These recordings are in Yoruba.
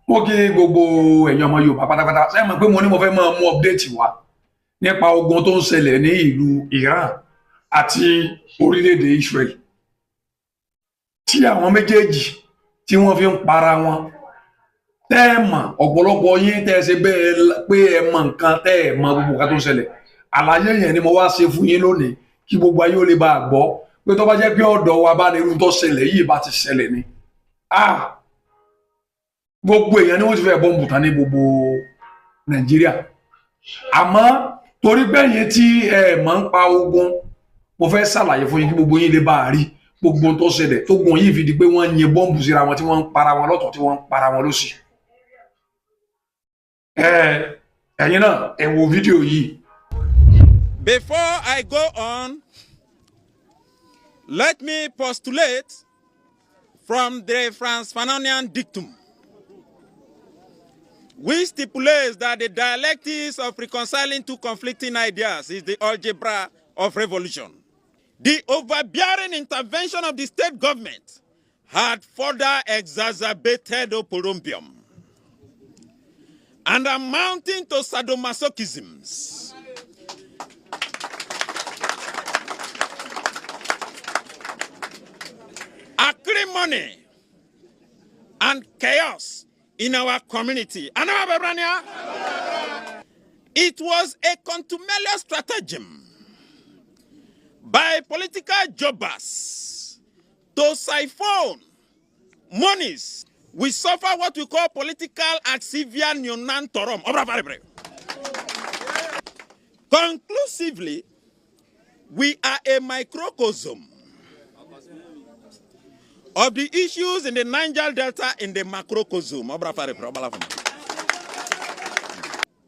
mo kí gbogbo ẹ̀yin ọmọ Yorùbá pátápátá ṣé mọ̀ pé mo ní mo fẹ́ máa mú update wá nípa ogun tó ń ṣẹlẹ̀ ní ìlú Iran àti orílẹ̀-èdè Israel tí àwọn méjèèjì tí wọ́n fi ń para wọn tẹ́ ẹ mọ̀ ọ̀pọ̀lọpọ̀ yín tẹ́ ẹ ṣe bẹ́ẹ̀ pé ẹ mọ̀ nǹkan tẹ́ ẹ mọ̀ gbogbo nǹkan tó ń ṣẹlẹ̀ àlàyé yẹn ni mo wá ṣe fún yín lónìí kí gbogbo ayé ó lè bá a gbọ́ pé tó bá jẹ́ pé ọ̀dọ̀ wa bá ní irú tó ṣẹlẹ̀ yìí bá ti ṣẹlẹ̀ ni gbogbo èèyàn ni wọ́n ti fẹ́ bọ́ǹbù tán ní gbogbo Nàìjíríà àmọ́ torí bẹ́yẹn tí ẹ mọ̀ ń pa ogun mo fẹ́ ṣàlàyé fún yín kí gbogbo yín lè bá a rí gbogbo tó ṣẹlẹ̀ tó gun yìí fi di pé wọ́n ń yin bọ́ǹbù síra wọn tí wọ́n ń para wọn lọ́tọ̀ tí wọ́n ń para wọn lọ́sì. ẹ̀yin náà ẹ wo fídíò yìí. Before I go on, let me postulate from the Frantz Fanonian dictum, which stipulates that the dialectics of reconciling two conflicting ideas is the algebra of revolution. The overbearing intervention of the state government had further exacerbated oporombium and amounting to sadomasochisms. Acrimony and chaos in our community. It was a contumelious stratagem by political jobbers to siphon monies. We suffer what we call political axivia neonantorum. Conclusively, we are a microcosm of the issues in the Niger Delta in the macrocosm.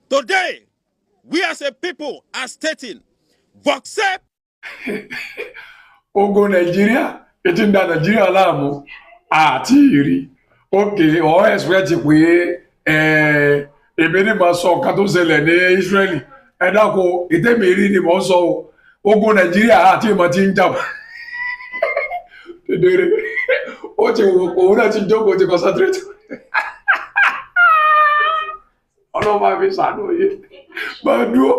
Today, we as a people are stating, Voxep. Ogun Nàìjíríà ètí ń da Nàìjíríà láàmú àti ìrì òkè ọ̀ ẹ̀sìpẹ́tì pé èmi ní máa sọ nǹkan tó ṣẹlẹ̀ ní Ísírẹ́lì ẹ dákun ìtẹ́mi rí ni mò ń sọ ogun Nàìjíríà àti ìmọ̀ tí ń jà dédéré ó ti wò òun náà ti jókòó ti concentrate ọlọ́mọ àfi ṣàánú yé máa dúró